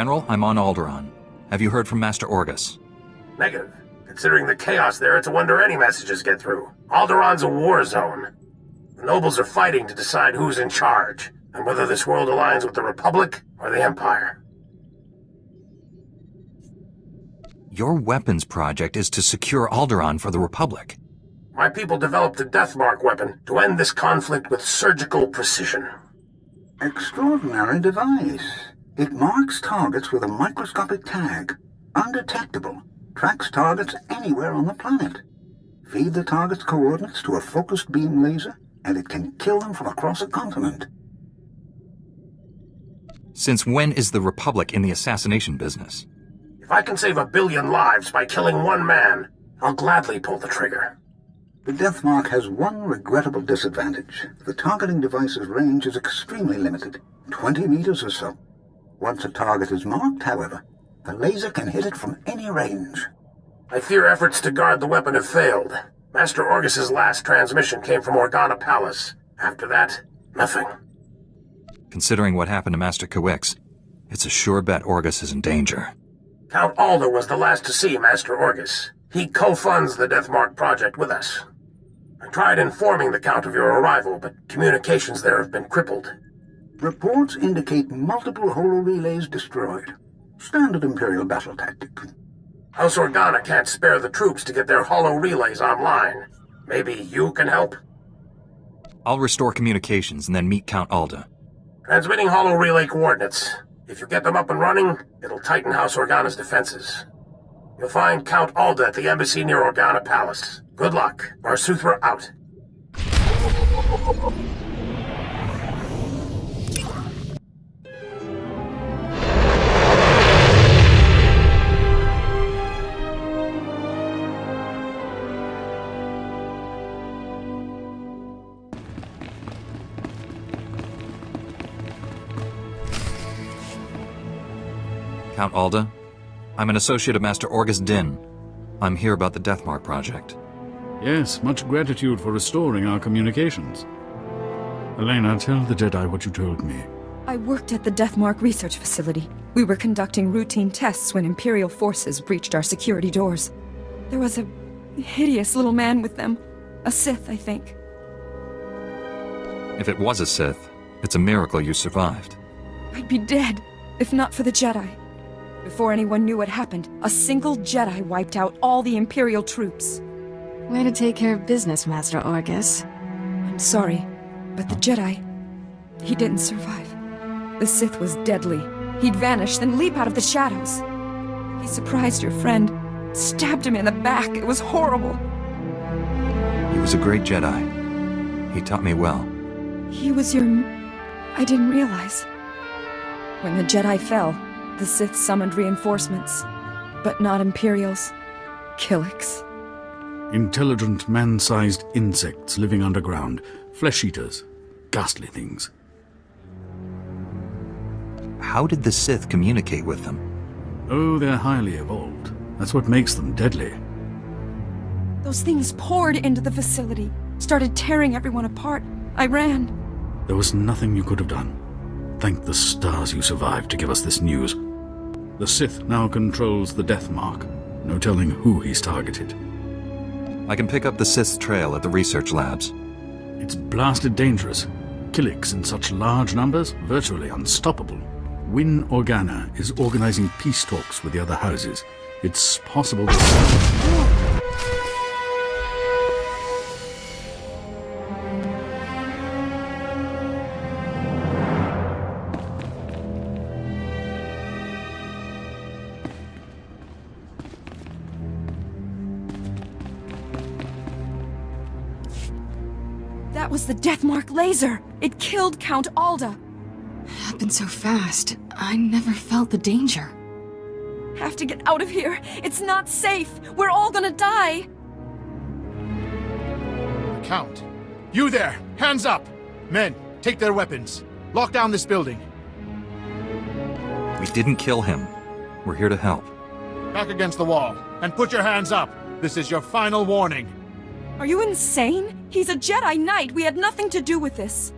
General, I'm on Alderaan. Have you heard from Master Orgus? Negative. Considering the chaos there, it's a wonder any messages get through. Alderaan's a war zone. The nobles are fighting to decide who's in charge, and whether this world aligns with the Republic or the Empire. Your weapons project is to secure Alderaan for the Republic. My people developed a Deathmark weapon to end this conflict with surgical precision. Extraordinary device. It marks targets with a microscopic tag. Undetectable. Tracks targets anywhere on the planet. Feed the target's coordinates to a focused beam laser, and it can kill them from across a continent. Since when is the Republic in the assassination business? If I can save 1 billion lives by killing one man, I'll gladly pull the trigger. The Deathmark has one regrettable disadvantage. The targeting device's range is extremely limited, 20 meters or so. Once a target is marked, however, the laser can hit it from any range. I fear efforts to guard the weapon have failed. Master Orgus's last transmission came from Organa Palace. After that, nothing. Considering what happened to Master Kawix, it's a sure bet Orgus is in danger. Count Alder was the last to see Master Orgus. He co-funds the Deathmark project with us. I tried informing the Count of your arrival, but communications there have been crippled. Reports indicate multiple holo-relays destroyed. Standard Imperial battle tactic. House Organa can't spare the troops to get their holo-relays online. Maybe you can help? I'll restore communications and then meet Count Alda. Transmitting holo-relay coordinates. If you get them up and running, it'll tighten House Organa's defenses. You'll find Count Alda at the embassy near Organa Palace. Good luck. SWTOR out. Count Alda, I'm an associate of Master Orgus Din. I'm here about the Deathmark project. Yes, much gratitude for restoring our communications. Elena, tell the Jedi what you told me. I worked at the Deathmark research facility. We were conducting routine tests when Imperial forces breached our security doors. There was a hideous little man with them. A Sith, I think. If it was a Sith, it's a miracle you survived. I'd be dead, if not for the Jedi. Before anyone knew what happened, a single Jedi wiped out all the Imperial troops. Way to take care of business, Master Orgus. I'm sorry, but the Jedi, he didn't survive. The Sith was deadly. He'd vanish, then leap out of the shadows. He surprised your friend, stabbed him in the back. It was horrible. He was a great Jedi. He taught me well. He was your... I didn't realize. When the Jedi fell, the Sith summoned reinforcements, but not Imperials. Killiks. Intelligent, man-sized insects living underground. Flesh-eaters. Ghastly things. How did the Sith communicate with them? Oh, they're highly evolved. That's what makes them deadly. Those things poured into the facility, started tearing everyone apart. I ran. There was nothing you could have done. Thank the stars you survived to give us this news. The Sith now controls the Deathmark. No telling who he's targeted. I can pick up the Sith's trail at the research labs. It's blasted dangerous. Killiks in such large numbers, virtually unstoppable. Win Organa is organizing peace talks with the other houses. It's possible that... That was the Deathmark laser! It killed Count Alda! Happened so fast. I never felt the danger. Have to get out of here! It's not safe! We're all gonna die! Count! You there! Hands up! Men, take their weapons. Lock down this building. We didn't kill him. We're here to help. Back against the wall, and put your hands up! This is your final warning. Are you insane? He's a Jedi Knight. We had nothing to do with this.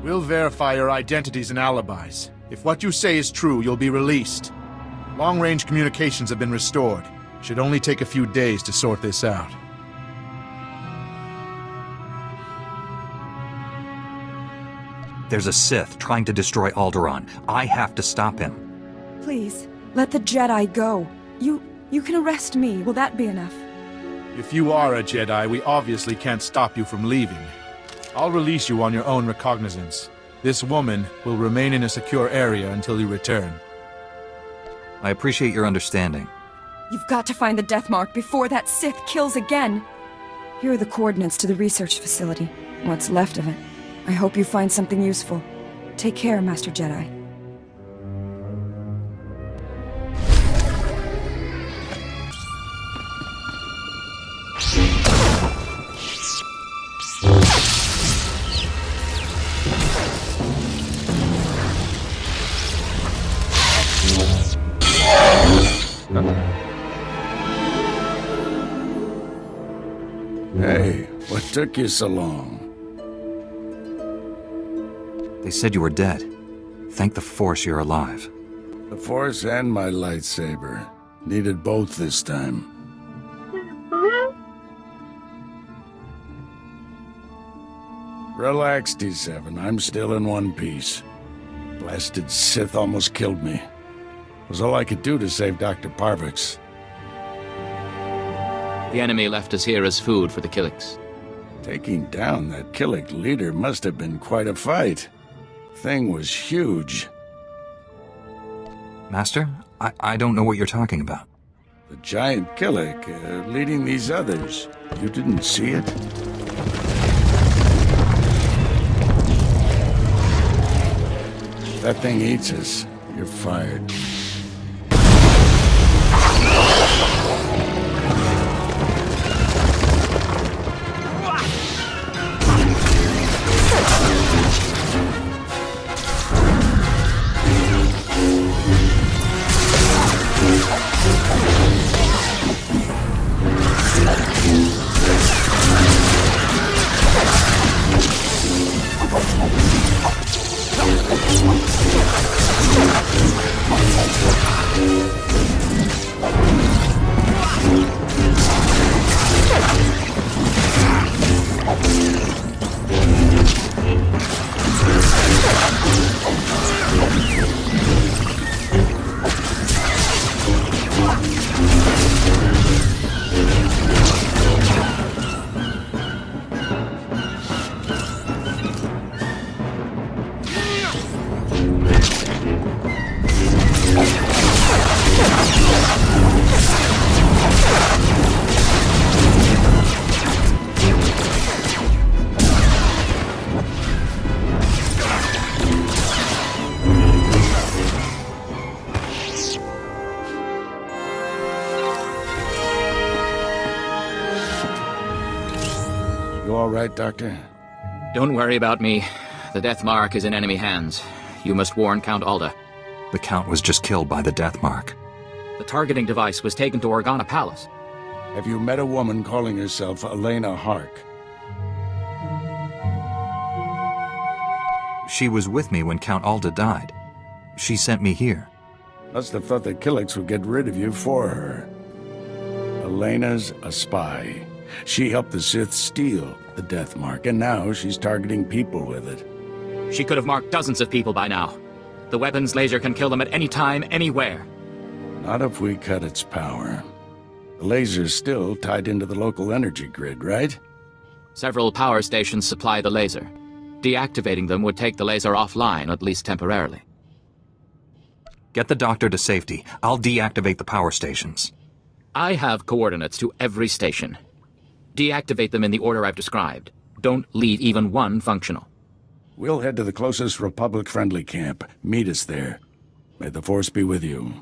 We'll verify your identities and alibis. If what you say is true, you'll be released. Long-range communications have been restored. Should only take a few days to sort this out. There's a Sith trying to destroy Alderaan. I have to stop him. Please, let the Jedi go. You can arrest me. Will that be enough? If you are a Jedi, we obviously can't stop you from leaving. I'll release you on your own recognizance. This woman will remain in a secure area until you return. I appreciate your understanding. You've got to find the Death Mark before that Sith kills again. Here are the coordinates to the research facility. What's left of it. I hope you find something useful. Take care, Master Jedi. Hey, what took you so long? They said you were dead. Thank the Force you're alive. The Force and my lightsaber. Needed both this time. Relax, D7. I'm still in one piece. Blasted Sith almost killed me. It was all I could do to save Dr. Parvix. The enemy left us here as food for the Killiks. Taking down that Killik leader must have been quite a fight. Thing was huge. Master, I don't know what you're talking about. The giant Killik leading these others. You didn't see it? If that thing eats us, you're fired. You all right, Doctor? Don't worry about me. The Death Mark is in enemy hands. You must warn Count Alda. The Count was just killed by the Death Mark. The targeting device was taken to Organa Palace. Have you met a woman calling herself Elena Hark? She was with me when Count Alda died. She sent me here. Must have thought the Killiks would get rid of you for her. Elena's a spy. She helped the Sith steal the Death Mark, and now she's targeting people with it. She could have marked dozens of people by now. The weapon's laser can kill them at any time, anywhere. Not if we cut its power. The laser's still tied into the local energy grid, right? Several power stations supply the laser. Deactivating them would take the laser offline, at least temporarily. Get the doctor to safety. I'll deactivate the power stations. I have coordinates to every station. Deactivate them in the order I've described. Don't leave even one functional. We'll head to the closest Republic-friendly camp. Meet us there. May the Force be with you.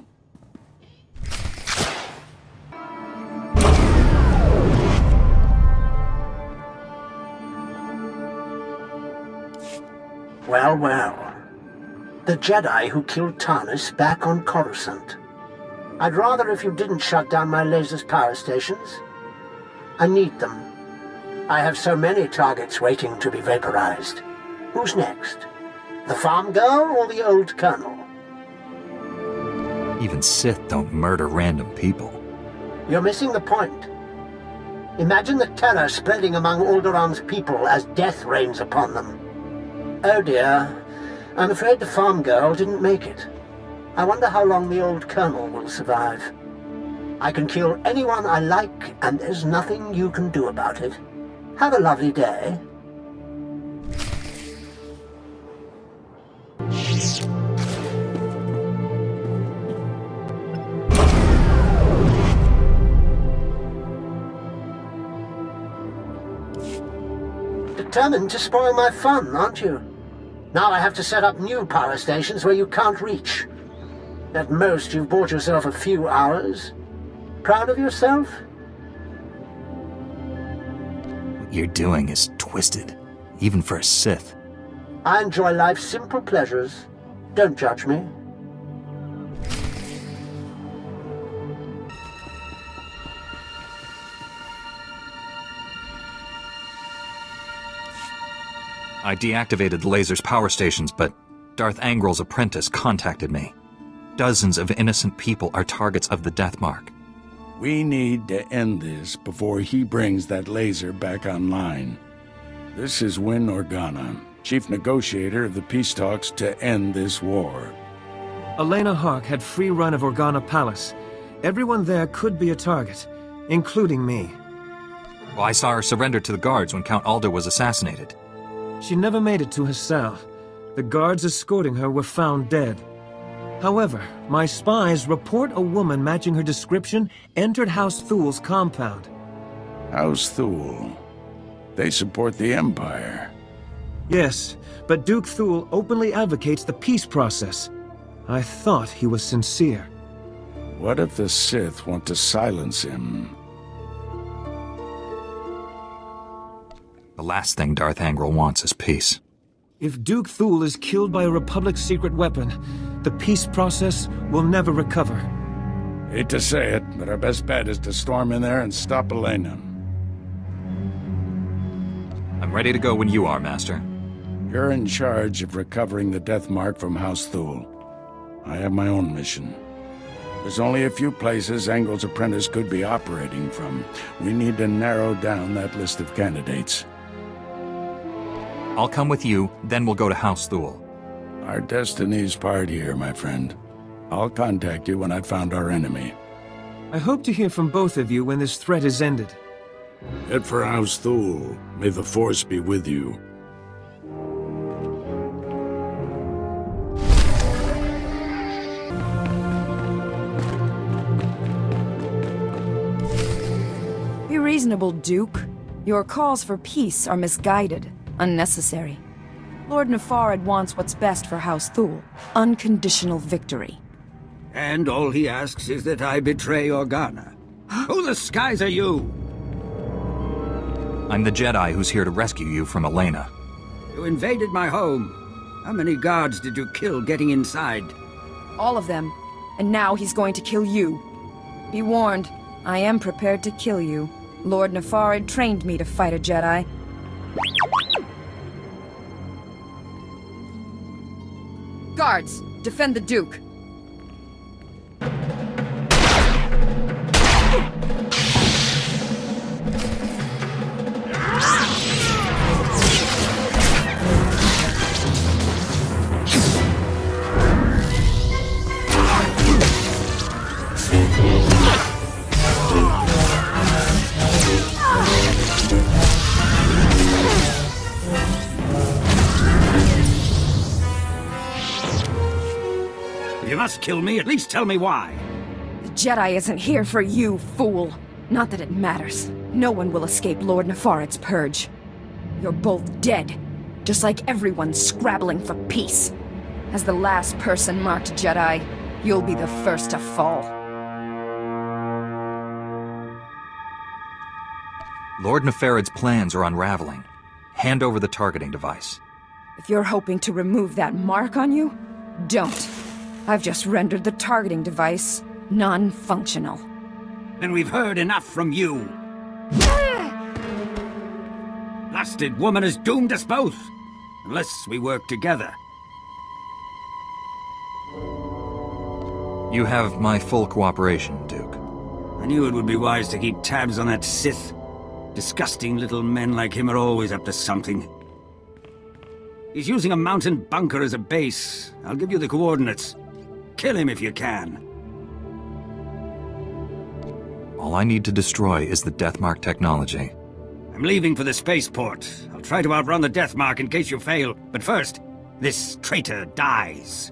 Well, well. The Jedi who killed Tarnis back on Coruscant. I'd rather if you didn't shut down my laser's power stations. I need them. I have so many targets waiting to be vaporized. Who's next? The farm girl or the old colonel? Even Sith don't murder random people. You're missing the point. Imagine the terror spreading among Alderaan's people as death rains upon them. Oh dear, I'm afraid the farm girl didn't make it. I wonder how long the old colonel will survive. I can kill anyone I like, and there's nothing you can do about it. Have a lovely day. Determined to spoil my fun, aren't you? Now I have to set up new power stations where you can't reach. At most, you've bought yourself a few hours. Proud of yourself? What you're doing is twisted, even for a Sith. I enjoy life's simple pleasures. Don't judge me. I deactivated the laser's power stations, but Darth Angrel's apprentice contacted me. Dozens of innocent people are targets of the Death Mark. We need to end this before he brings that laser back online. This is Win Organa, chief negotiator of the peace talks to end this war. Elena Hark had free run of Organa Palace. Everyone there could be a target, including me. Well, I saw her surrender to the guards when Count Alder was assassinated. She never made it to her cell. The guards escorting her were found dead. However, my spies report a woman matching her description entered House Thul's compound. House Thul. They support the Empire. Yes, but Duke Thul openly advocates the peace process. I thought he was sincere. What if the Sith want to silence him? The last thing Darth Angrel wants is peace. If Duke Thul is killed by a Republic secret weapon, the peace process will never recover. Hate to say it, but our best bet is to storm in there and stop Elena. I'm ready to go when you are, Master. You're in charge of recovering the Death Mark from House Thul. I have my own mission. There's only a few places Angel's apprentice could be operating from. We need to narrow down that list of candidates. I'll come with you, then we'll go to House Thul. Our destiny's part here, my friend. I'll contact you when I've found our enemy. I hope to hear from both of you when this threat is ended. Head for House Thul. May the Force be with you. Be reasonable, Duke. Your calls for peace are misguided, unnecessary. Lord Nefarad wants what's best for House Thul. Unconditional victory. And all he asks is that I betray Organa. Who the skies are you? I'm the Jedi who's here to rescue you from Elena. You invaded my home. How many guards did you kill getting inside? All of them. And now he's going to kill you. Be warned, I am prepared to kill you. Lord Nefarad trained me to fight a Jedi. Guards, defend the Duke. You must kill me, at least tell me why. The Jedi isn't here for you, fool. Not that it matters. No one will escape Lord Nefarad's purge. You're both dead, just like everyone scrabbling for peace. As the last person marked Jedi, you'll be the first to fall. Lord Nefarad's plans are unraveling. Hand over the targeting device. If you're hoping to remove that mark on you, don't. I've just rendered the targeting device non-functional. Then we've heard enough from you. Blasted woman has doomed us both, unless we work together. You have my full cooperation, Duke. I knew it would be wise to keep tabs on that Sith. Disgusting little men like him are always up to something. He's using a mountain bunker as a base. I'll give you the coordinates. Kill him if you can. All I need to destroy is the Deathmark technology. I'm leaving for the spaceport. I'll try to outrun the Deathmark in case you fail. But first, this traitor dies.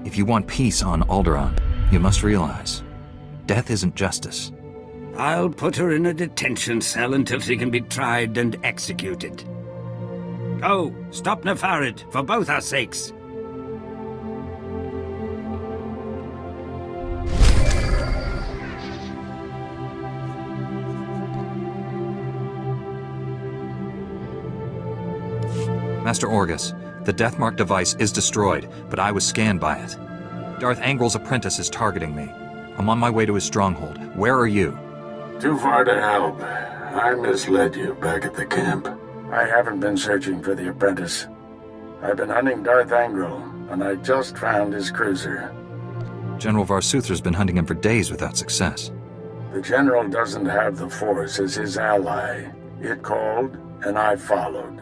If you want peace on Alderaan, you must realize, death isn't justice. I'll put her in a detention cell until she can be tried and executed. Oh, stop Nefarid, for both our sakes. Master Orgus, the Deathmark device is destroyed, but I was scanned by it. Darth Angrel's apprentice is targeting me. I'm on my way to his stronghold. Where are you? Too far to help. I misled you back at the camp. I haven't been searching for the apprentice. I've been hunting Darth Angrel, and I just found his cruiser. General Varsuther's been hunting him for days without success. The General doesn't have the Force as his ally. It called, and I followed.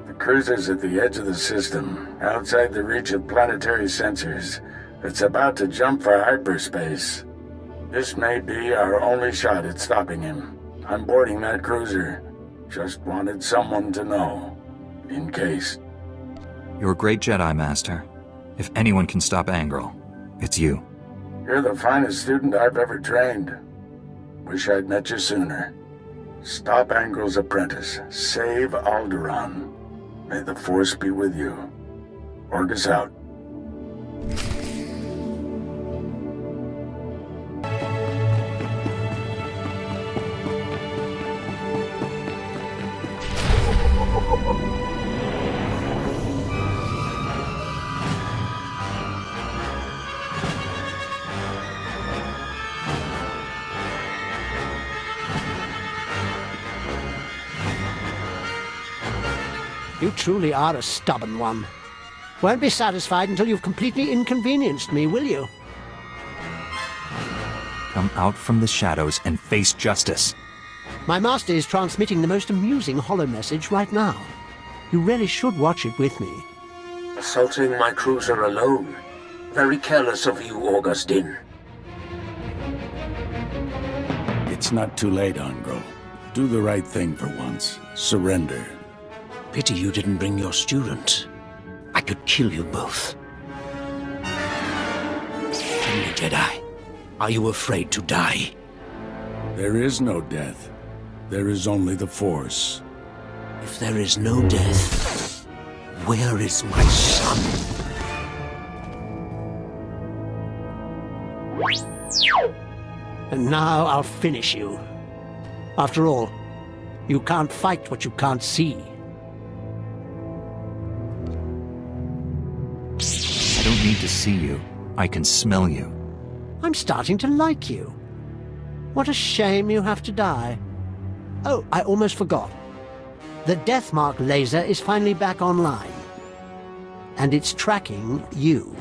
The cruiser's at the edge of the system, outside the reach of planetary sensors. It's about to jump for hyperspace. This may be our only shot at stopping him. I'm boarding that cruiser. Just wanted someone to know. In case. You're a great Jedi, Master. If anyone can stop Angrel, it's you. You're the finest student I've ever trained. Wish I'd met you sooner. Stop Angrel's apprentice. Save Alderaan. May the Force be with you. Orgus out. You truly are a stubborn one. Won't be satisfied until you've completely inconvenienced me, will you? Come out from the shadows and face justice. My master is transmitting the most amusing holo message right now. You really should watch it with me. Assaulting my cruiser alone. Very careless of you, Augustine. It's not too late, Angrel. Do the right thing for once. Surrender. Pity you didn't bring your student. I could kill you both. Tell me, Jedi, are you afraid to die? There is no death. There is only the Force. If there is no death, where is my son? And now I'll finish you. After all, you can't fight what you can't see. I don't need to see you. I can smell you. I'm starting to like you. What a shame you have to die. Oh, I almost forgot. The Deathmark laser is finally back online. And it's tracking you.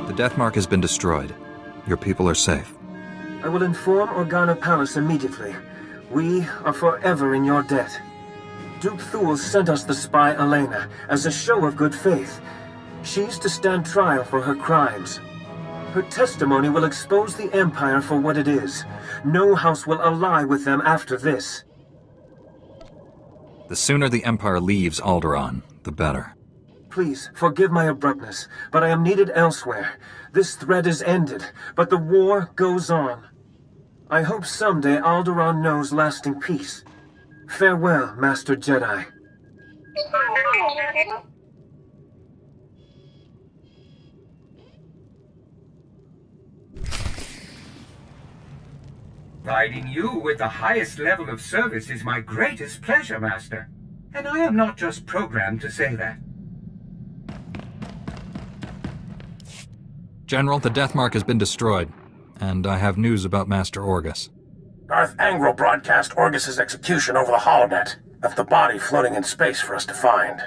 The Deathmark has been destroyed. Your people are safe. I will inform Organa Palace immediately. We are forever in your debt. Duke Thule sent us the spy Elena as a show of good faith. She's to stand trial for her crimes. Her testimony will expose the Empire for what it is. No house will ally with them after this. The sooner the Empire leaves Alderaan, the better. Please, forgive my abruptness, but I am needed elsewhere. This threat is ended, but the war goes on. I hope someday Alderaan knows lasting peace. Farewell, Master Jedi. Providing you with the highest level of service is my greatest pleasure, Master. And I am not just programmed to say that. General, the Death Mark has been destroyed, and I have news about Master Orgus. Darth Angral broadcast Orgus's execution over the holonet, left the body floating in space for us to find.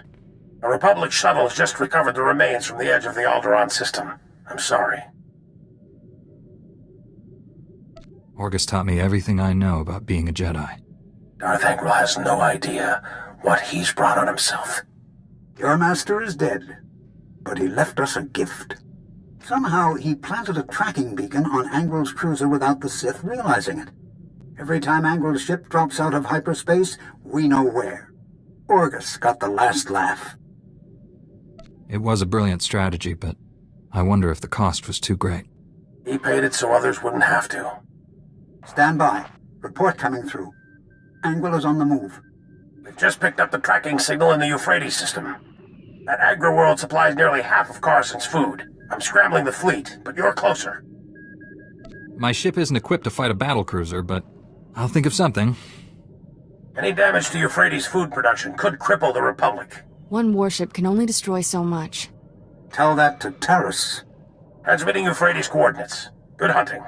A Republic shuttle has just recovered the remains from the edge of the Alderaan system. I'm sorry. Orgus taught me everything I know about being a Jedi. Darth Angral has no idea what he's brought on himself. Your master is dead, but he left us a gift. Somehow he planted a tracking beacon on Angral's cruiser without the Sith realizing it. Every time Angral's ship drops out of hyperspace, we know where. Orgus got the last laugh. It was a brilliant strategy, but I wonder if the cost was too great. He paid it so others wouldn't have to. Stand by. Report coming through. Angral is on the move. We've just picked up the tracking signal in the Euphrates system. That agri-world supplies nearly half of Carson's food. I'm scrambling the fleet, but you're closer. My ship isn't equipped to fight a battlecruiser, but I'll think of something. Any damage to Euphrates food production could cripple the Republic. One warship can only destroy so much. Tell that to Terrace. Transmitting Euphrates coordinates. Good hunting.